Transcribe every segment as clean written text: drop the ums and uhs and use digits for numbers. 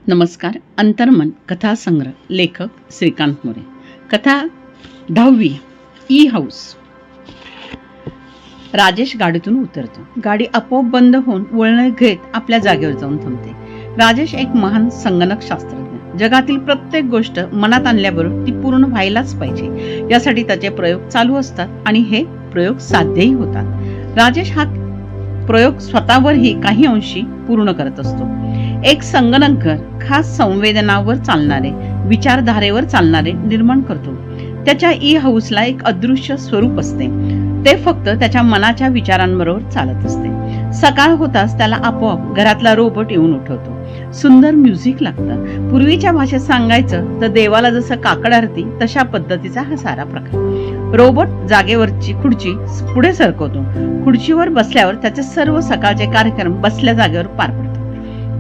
नमस्कार. अंतर्मन कथा संग्रह. लेखक श्रीकांत मोरे. कथा 10वी. E house. राजेश गाडीतून उतरतो. गाडी आपोआप बंद होऊन वळण घेत आपल्या जागेवर जाऊन थांबते. राजेश एक महान संगणक शास्त्रज्ञ. जगातील प्रत्येक गोष्ट मनात आणल्याबरोबर ती पूर्ण व्हायलाच पाहिजे यासाठी त्याचे प्रयोग चालू असतात आणि हे प्रयोग साध्यही होतात. राजेश हा प्रयोग स्वतःवरही काही अंशी पूर्ण करत असतो. एक संगणक घर खास संवेदनावर चालणारे, विचारधारेवर चालणारे निर्माण करतो. त्याच्या ई हाऊसला एक अदृश्य स्वरूप असते. ते फक्त त्याच्या मनाच्या विचारांबरोबर चालत असते. सकाळ होताच त्याला आपोआप घरातला रोबोट येऊन उठवतो. सुंदर म्युझिक लागतं. पूर्वीच्या भाषेत सांगायचं तर देवाला जसं काकड आरती तशा पद्धतीचा हा सारा प्रकार. रोबोट जागेवरची खुर्ची पुढे सरकवतो. खुर्चीवर बसल्यावर त्याचे सर्व सकाळचे कार्यक्रम बसल्या जागेवर पार पडतात.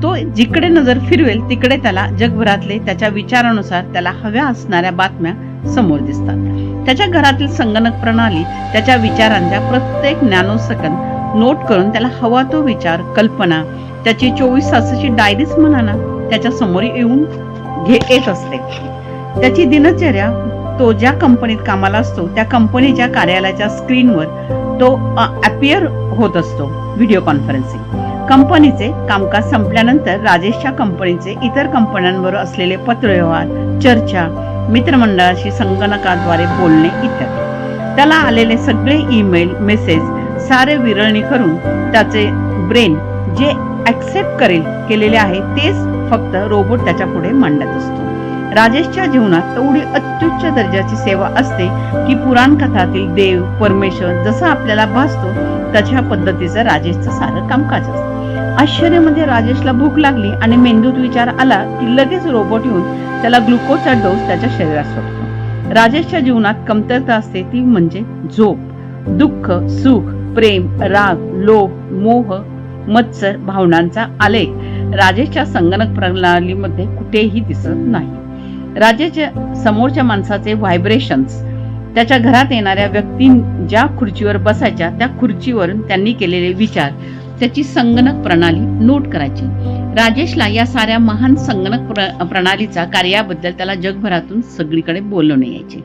तो जिकडे नजर फिरवेल तिकडे त्याला जगभरातले त्याच्या विचारानुसार त्याला हव्या असणाऱ्या बातम्या समोर दिसतात. त्याच्या घरातील संगणक प्रणाली त्याच्या विचारांच्या प्रत्येक नॅनोसेकंद नोट करून त्याला हवा तो विचार, कल्पना, त्याची 24 तासाची डायरीच म्हणा ना, त्याच्या समोर येऊन येत असते. त्याची दिनचर्या, तो ज्या कंपनीत कामाला असतो त्या कंपनीच्या कार्यालयाच्या स्क्रीनवर तो अपियर होत असतो. Video conferencing. कंपनीचे कामकाज संपल्यानंतर राजेशच्या कंपनीचे इतर कंपन्यांबरोबर असलेले पत्रव्यवहार, चर्चा, मित्रमंडळाशी संगणकाद्वारे बोलणे इत्यादी. त्याला आलेले सगळे ईमेल, मेसेज सारे विरळणी करून त्याचे ब्रेन जे ऍक्सेप्ट केलेले आहे तेच फक्त रोबोट त्याच्या पुढे मांडत असतो. राजेशच्या जीवनात एवढी अत्युच्च दर्जाची सेवा असते की पुराण कथातील देव, परमेश्वर जसं आपल्याला भासतो तशा पद्धतीचं राजेशचं सारं कामकाज असतं. आश्चर्य म्हणजे राजेशला भूक लागली आणि मेंदूत विचार आला की लगेच रोबोट येऊन त्याला ग्लुकोजचा डोस त्याच्या शरीरात सोडतो. राजेशच्या जीवनात कमतरता असते ती म्हणजे झोप. दुःख, सुख, प्रेम, राग, लोभ, मोह, मत्सर भावनांचा आलेख राजेशच्या संगणक प्रणालीमध्ये कुठेही दिसत नाही. राजेशच्या समोरच्या माणसाचे व्हायब्रेशन्स, त्याच्या घरात येणाऱ्या व्यक्ती ज्या खुर्चीवर बसायच्या त्या खुर्चीवरून त्यांनी केलेले विचार त्याची संगणक प्रणाली नोट करायची. राजेशला या साऱ्या महान संगणक प्रणालीचा कार्याबद्दल त्याला जगभरातून सगळीकडे बोलवणे यायचे.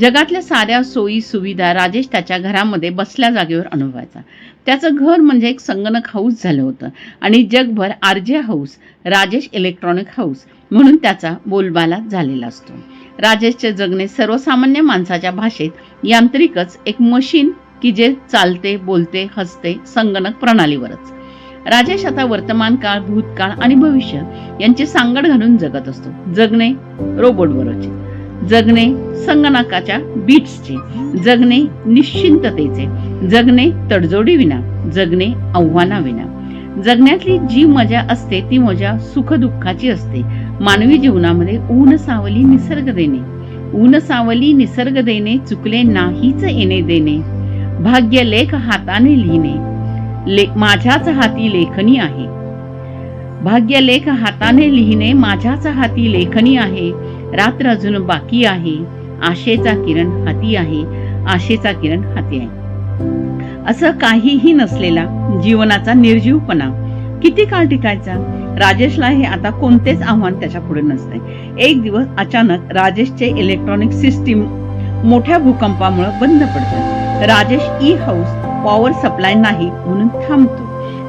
जगातल्या साऱ्या सोयी सुविधा राजेश त्याच्या घरामध्ये बसल्या जागेवर अनुभवायचा. त्याचं घर म्हणजे एक संगणक हाऊस झालं होतं आणि जगभर RJ house, Rajesh electronic house म्हणून त्याचा बोलबाला झालेला असतो. राजेशचे जगणे सर्वसामान्य माणसाच्या भाषेत यांत्रिकच, एक मशीन की जे चालते, बोलते, हसते संगणक प्रणालीवरच. राजेश आता वर्तमान काळ, भूतकाळ आणि भविष्य यांची सांगड घालून जगत असतो. जगणे रोबोटबरोबरचे, जगणे संगणकाच्या बीट्सचे, जगणे निश्चिंततेचे, जगणे तडजोडी विना, जगणे आव्हानाविना. जगण्यातली जी मजा असते ती मजा सुखदुःखाची असते. मानवी जीवनामध्ये ऊन सावली निसर्ग देणे, ऊन सावली निसर्ग देणे, चुकले नाहीच येणे देणे. भाग्य लेख हाताने लिहिणे, माझ्याच हाती लेखनी आहे. भाग्य लेख हाताने लिहिणे, माझ्याच हाती लेखनी आहे. रात्र अजून बाकी आहे, आशेचा किरण हाती आहे, आशेचा किरण हाती आहे. असं काहीही नसलेला जीवनाचा निर्जीवपणा किती काळ टिकायचा? राजेशला हे आता कोणतेच आव्हान त्याच्या पुढे नसते. एक दिवस अचानक राजेशचे इलेक्ट्रॉनिक सिस्टीम मोठ्या भूकंपामुळे बंद पडतं. Rajesh E house power supply नाही म्हणून थांबतो.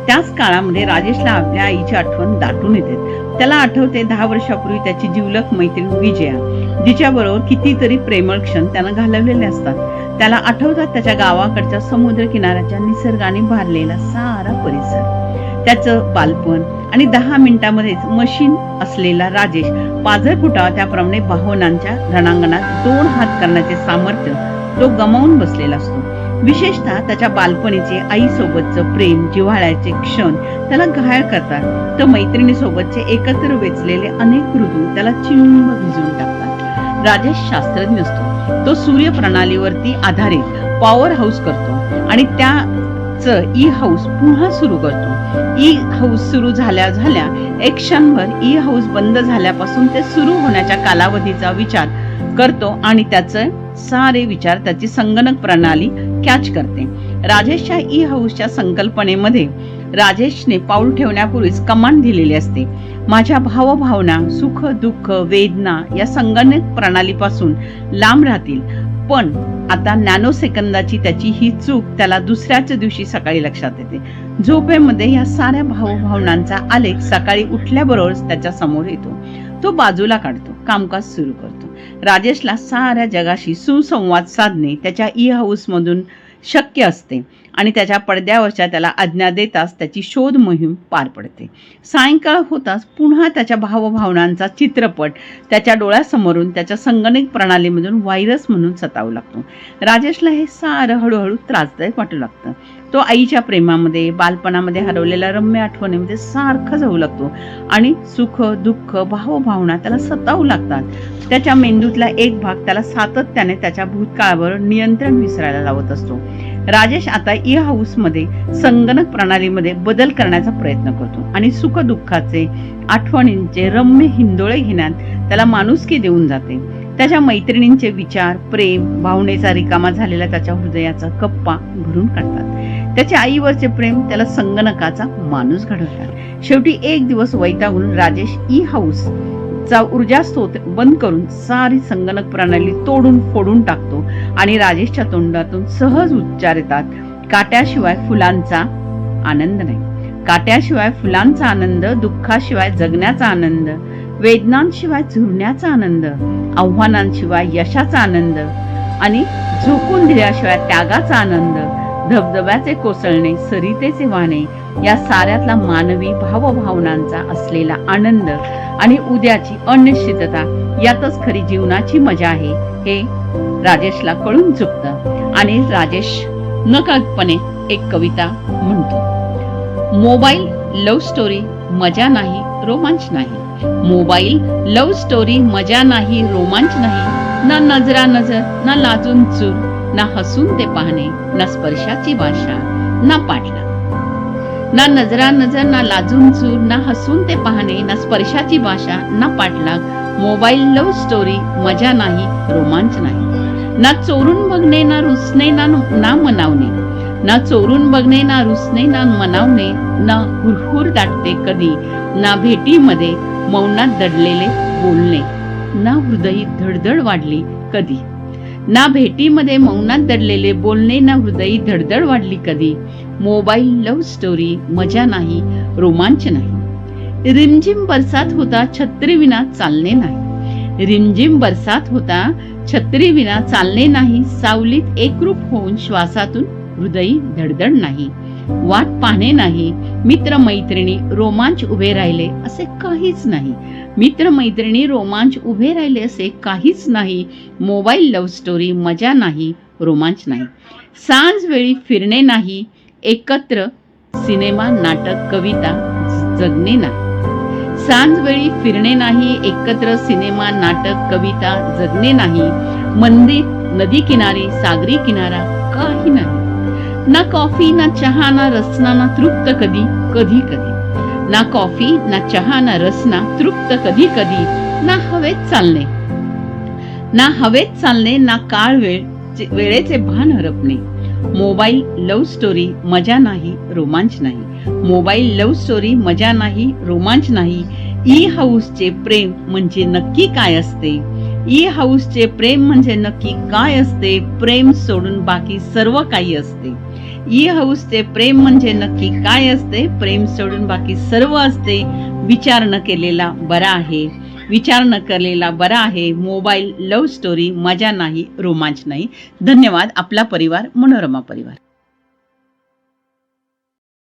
त्याच काळामध्ये राजेशला आपल्या आईची आठवण दाटून येते. त्याला आठवते 10 वर्षापूर्वी त्याची जिवलग मैत्रीण विजया, जिच्याबरोबर कितीतरी प्रेमळ क्षण त्यानं घालवलेले असतात. त्याला आठवतात त्याच्या गावाकडच्या समुद्र किनाऱ्याच्या निसर्गाने भारलेला सारा परिसर, त्याचं बालपण आणि 10 मिनिटांमध्येच मशीन असलेला राजेश पाझर फुटावा त्याप्रमाणे भावनांच्या रणांगणात 2 हात करण्याचे सामर्थ्य तो गमावून बसलेला असतो. विशेषतः त्याच्या बालपणीचे आईसोबतचं प्रेम, जिव्हाळ्याचे क्षण त्याला घायल करतात, तर मैत्रिणीसोबतचे एकत्र वेचलेले अनेक ऋतू त्याला चिंब भिजवून टाकतात. राजेश शास्त्रज्ञ असतो. तो सूर्य प्रणालीवरती आधारित पॉवर हाऊस करतो आणि त्याचं ई हाऊस पुन्हा सुरू करतो. ई हाऊस सुरू झाल्या एक क्षणभर ई हाऊस बंद झाल्यापासून ते सुरू होण्याच्या कालावधीचा विचार करतो आणि त्याचे सारे विचार त्याची संगणक प्रणाली कॅच करते. राजेशच्या ई हाऊसच्या संकल्पनेमध्ये राजेशने पाऊल ठेवण्यापूर्वीच कमांड दिलेली असते. माझ्या भावभावना, सुख दुःख वेदना या संगणक प्रणालीपासून लांब राहतील. पण आता नॅनो सेकंदाची त्याची ही चूक त्याला दुसऱ्याच दिवशी सकाळी लक्षात येते. झोपेमध्ये या साऱ्या भावभावनांचा आलेख सकाळी उठल्याबरोबरच त्याच्या समोर येतो. तो बाजूला काढतो, कामकाज सुरू करतो. राजेशला साऱ्या जगाशी सुसंवाद साधणे त्याच्या हाऊस मधून शक्य असते आणि त्याच्या पडद्यावरच्या त्याला आज्ञा देताच त्याची शोध मोहीम पार पडते. सायंकाळ होताच पुन्हा त्याच्या भावभावनांचा चित्रपट त्याच्या डोळ्यासमोरून त्याच्या संगणक प्रणालीमधून व्हायरस म्हणून सतावू लागतो. राजेशला हे सारं हळूहळू त्रासदायक वाटू लागतं. तो आईच्या प्रेमामध्ये, बालपणामध्ये हरवलेल्या रम्य आठवणीमध्ये सारखा जाऊ लागतो आणि सुख दुःख भावभावना त्याला सतावू लागतात. त्याच्या मेंदूतला एक भाग त्याला सातत्याने त्याच्या भूतकाळावर नियंत्रण विसरायला लावत असतो. राजेश आता हाऊस मध्ये संगणक प्रणालीमध्ये बदल करण्याचा प्रयत्न करतो आणि सुख दुःखाचे आठवणींचे रम्य हिंदोळे घेण्यात त्याला माणुसकी देऊन जाते. त्याच्या मैत्रिणींचे विचार, प्रेम, भावनेचा रिकामा झालेला त्याच्या हृदयाचा कप्पा भरून काढतात. त्याच्या आईवरचे प्रेम त्याला संगणकाचा माणूस घडवतात. शेवटी एक दिवस वैतागून राजेश हाऊस चा ऊर्जा स्रोत बंद करून सारी संगणक प्रणाली तोडून फोडून टाकतो आणि राजेशच्या तोंडातून सहज उच्चार येतात, काट्याशिवाय फुलांचा आनंद नाही. काट्याशिवाय फुलांचा आनंद, दुःखाशिवाय जगण्याचा आनंद, वेदनांशिवाय झुरण्याचा आनंद, आव्हानांशिवाय यशाचा आनंद आणि झोकून दिल्याशिवाय त्यागाचा आनंद, धबधब्याचे कोसळणे, सरितेचे वाहणे या साऱ्यातला मानवी भावभावनांचा असलेला आनंद आणि उद्याची अनिश्चितता यातच खरी जीवनाची मजा आहे हे राजेशला कळून चुकतं आणि राजेश नकळतपणे एक कविता म्हणतो. मोबाईल लव्ह स्टोरी मजा नाही, रोमांच नाही. मोबाईल लव्ह स्टोरी मजा नाही, रोमांच नाही. ना नजरा नजर, ना लाजून चूर, ना हसून ते पाहणे, ना स्पर्शाची भाषा, ना पाठला. ना नजरा नजर, ना लाजून चूर, ना हसून ते पाहणे, ना स्पर्शाची भाषा, ना पाठलाग. मोबाईल लव्ह स्टोरी मजा नाही, रोमांच नाही. ना चोरून बघणे, ना रुसणे, ना मनावणे. ना चोरून बघणे, ना रुसणे, ना मनावणे. ना हुरहुर दाटते कधी, ना भेटीमध्ये मौनात दडलेले बोलणे. ना हृदयी धडधड वाढली कधी. ना भेटीमध्ये मौनात दडलेले बोलणे, ना हृदयी धडधड वाढली कधी. मोबाईल लव्ह स्टोरी मजा नाही, रोमांच नाही. रिमझिम बरसात होता, छत्री विना चालणे नाही. रिमझिम बरसात होता, छत्री विना चालणे नाही. सावलीत एकरूप होऊन श्वासातून हृदयी धडधड नाही. वाट पाहणे नाही. मित्र मैत्रिणी रोमांच उभे राहिले असे काहीच नाही. मित्र मैत्रिणी रोमांच उभे राहिले असे काहीच नाही. मोबाईल लव्ह स्टोरी मजा नाही, रोमांच नाही. सांज वेळी फिरणे नाही, एकत्र सिनेमा नाटक कविता जगणे नाही. सांज वेळी फिरणे नाही, एकत्र सिनेमा नाटक कविता जगणे नाही. मंदिर, नदी किनारी, सागरी किनारा काही नाही. ना कॉफी, ना चहा, ना रसना, ना तृप्त कधी कधी कधी. ना कॉफी, ना चहा, ना रसना, तृप्त कधी कधी. ना हवेत चालणे, ना हवेत चालणे, ना काळ वेळेचे भान हरपणे. मोबाईल लव्ह स्टोरी मजा नाही, रोमांच नाही. मोबाईल लव्ह स्टोरी मजा नाही, रोमांच नाही. हाऊसचे प्रेम म्हणजे नक्की काय असते? हाऊसचे प्रेम म्हणजे नक्की काय असते? प्रेम सोडून बाकी सर्व काही असते. हाऊसचे प्रेम म्हणजे नक्की काय असते? प्रेम सोडून बाकी सर्व असते. विचार न केलेला बरा आहे, विचार न केलेला बरा आहे. मोबाईल लव्ह स्टोरी मजा नाही, रोमांच नाही. धन्यवाद. आपला परिवार, मनोरमा परिवार.